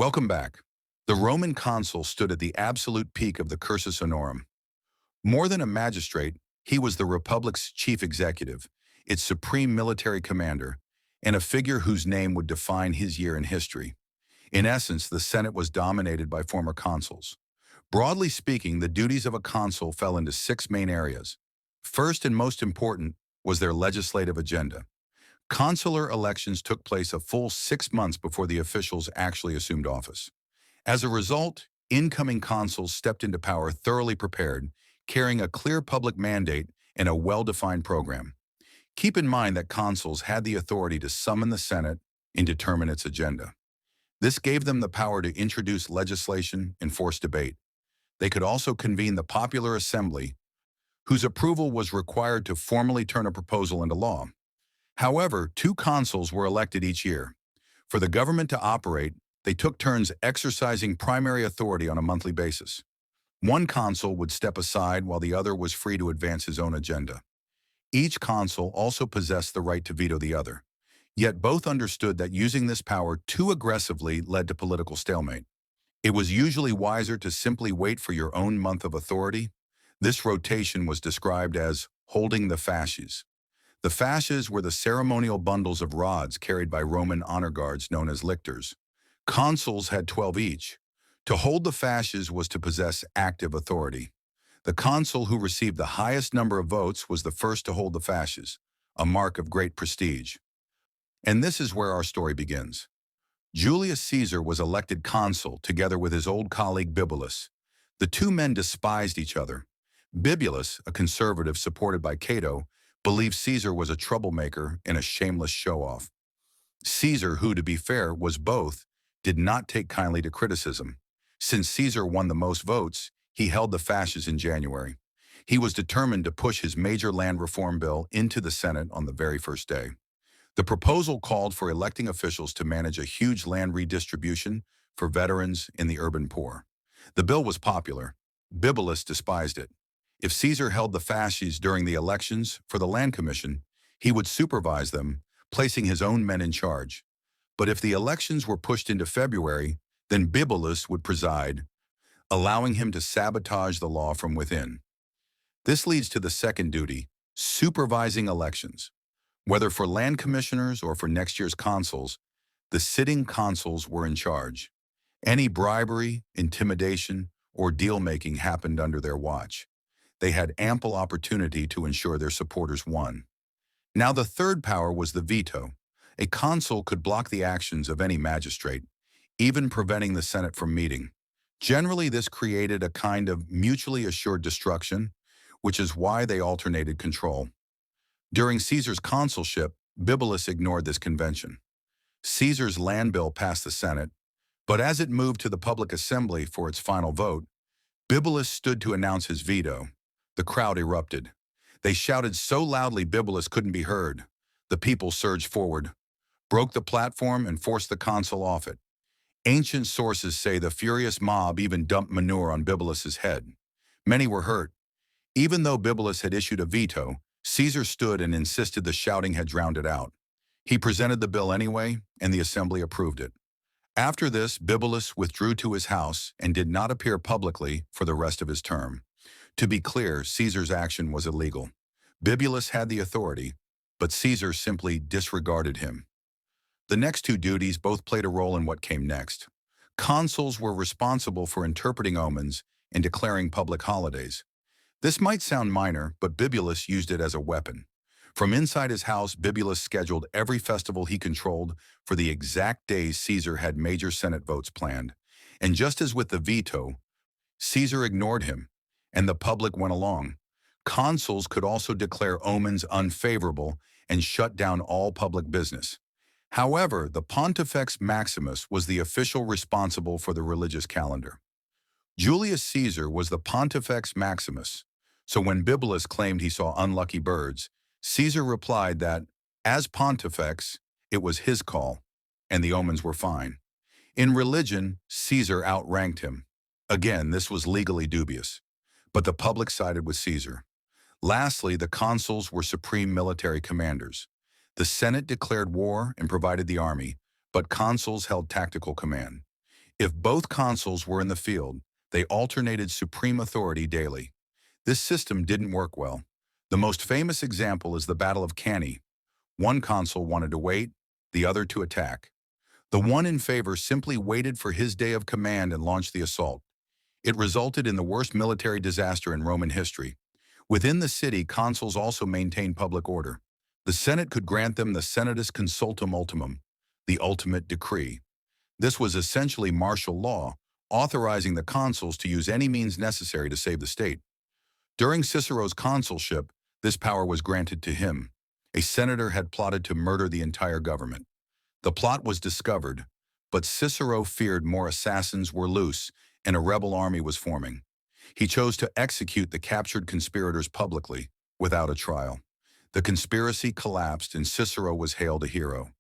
Welcome back. The Roman consul stood at the absolute peak of the Cursus Honorum. More than a magistrate, he was the Republic's chief executive, its supreme military commander, and a figure whose name would define his year in history. In essence, the Senate was dominated by former consuls. Broadly speaking, the duties of a consul fell into six main areas. First and most important was their legislative agenda. Consular elections took place a full 6 months before the officials actually assumed office. As a result, incoming consuls stepped into power thoroughly prepared, carrying a clear public mandate and a well-defined program. Keep in mind that consuls had the authority to summon the Senate and determine its agenda. This gave them the power to introduce legislation and force debate. They could also convene the popular assembly, whose approval was required to formally turn a proposal into law. However, two consuls were elected each year. For the government to operate, they took turns exercising primary authority on a monthly basis. One consul would step aside while the other was free to advance his own agenda. Each consul also possessed the right to veto the other. Yet both understood that using this power too aggressively led to political stalemate. It was usually wiser to simply wait for your own month of authority. This rotation was described as holding the fasces. The fasces were the ceremonial bundles of rods carried by Roman honor guards known as lictors. Consuls had 12 each. To hold the fasces was to possess active authority. The consul who received the highest number of votes was the first to hold the fasces, a mark of great prestige. And this is where our story begins. Julius Caesar was elected consul together with his old colleague Bibulus. The two men despised each other. Bibulus, a conservative supported by Cato, believed Caesar was a troublemaker and a shameless show-off. Caesar, who, to be fair, was both, did not take kindly to criticism. Since Caesar won the most votes, he held the fasces in January. He was determined to push his major land reform bill into the Senate on the very first day. The proposal called for electing officials to manage a huge land redistribution for veterans and the urban poor. The bill was popular. Bibulus despised it. If Caesar held the fasces during the elections for the land commission, he would supervise them, placing his own men in charge. But if the elections were pushed into February, then Bibulus would preside, allowing him to sabotage the law from within. This leads to the second duty, supervising elections. Whether for land commissioners or for next year's consuls, the sitting consuls were in charge. Any bribery, intimidation, or deal-making happened under their watch. They had ample opportunity to ensure their supporters won. Now the third power was the veto. A consul could block the actions of any magistrate, even preventing the Senate from meeting. Generally, this created a kind of mutually assured destruction, which is why they alternated control. During Caesar's consulship, Bibulus ignored this convention. Caesar's land bill passed the Senate, but as it moved to the public assembly for its final vote, Bibulus stood to announce his veto. The crowd erupted. They shouted so loudly Bibulus couldn't be heard. The people surged forward, broke the platform, and forced the consul off it. Ancient sources say the furious mob even dumped manure on Bibulus's head. Many were hurt. Even though Bibulus had issued a veto, Caesar stood and insisted the shouting had drowned it out. He presented the bill anyway, and the assembly approved it. After this, Bibulus withdrew to his house and did not appear publicly for the rest of his term. To be clear, Caesar's action was illegal. Bibulus had the authority, but Caesar simply disregarded him. The next two duties both played a role in what came next. Consuls were responsible for interpreting omens and declaring public holidays. This might sound minor, but Bibulus used it as a weapon. From inside his house, Bibulus scheduled every festival he controlled for the exact days Caesar had major Senate votes planned. And just as with the veto, Caesar ignored him, and the public went along. Consuls could also declare omens unfavorable and shut down all public business. However, the Pontifex Maximus was the official responsible for the religious calendar. Julius Caesar was the Pontifex Maximus, so when Bibulus claimed he saw unlucky birds, Caesar replied that, as Pontifex, it was his call, and the omens were fine. In religion, Caesar outranked him. Again, this was legally dubious, but the public sided with Caesar. Lastly, the consuls were supreme military commanders. The Senate declared war and provided the army, but consuls held tactical command. If both consuls were in the field, they alternated supreme authority daily. This system didn't work well. The most famous example is the Battle of Cannae. One consul wanted to wait, the other to attack. The one in favor simply waited for his day of command and launched the assault. It resulted in the worst military disaster in Roman history. Within the city, consuls also maintained public order. The Senate could grant them the Senatus Consultum Ultimum, the ultimate decree. This was essentially martial law, authorizing the consuls to use any means necessary to save the state. During Cicero's consulship, this power was granted to him. A senator had plotted to murder the entire government. The plot was discovered, but Cicero feared more assassins were loose and a rebel army was forming. He chose to execute the captured conspirators publicly, without a trial. The conspiracy collapsed and Cicero was hailed a hero.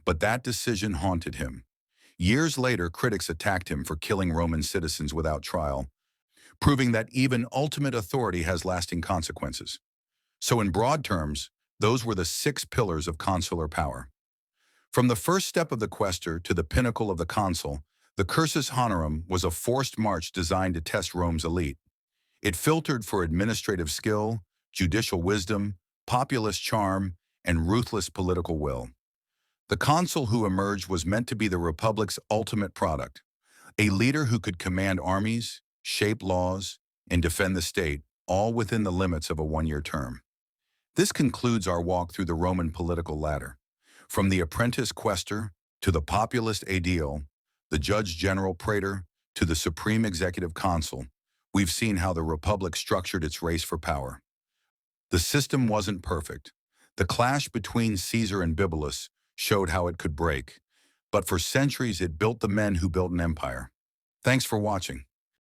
But that decision haunted him. Years later, critics attacked him for killing Roman citizens without trial, proving that even ultimate authority has lasting consequences. So in broad terms, those were the 6 pillars of consular power. From the first step of the questor to the pinnacle of the consul, the Cursus Honorum was a forced march designed to test Rome's elite. It filtered for administrative skill, judicial wisdom, populist charm, and ruthless political will. The consul who emerged was meant to be the Republic's ultimate product, a leader who could command armies, shape laws, and defend the state, all within the limits of a 1-year term. This concludes our walk through the Roman political ladder. From the apprentice questor to the populist aedile, the judge general praetor to the supreme executive consul, we've seen how the Republic structured its race for power. The system wasn't perfect. The clash between Caesar and Bibulus showed how it could break, but for centuries it built the men who built an empire. Thanks for watching.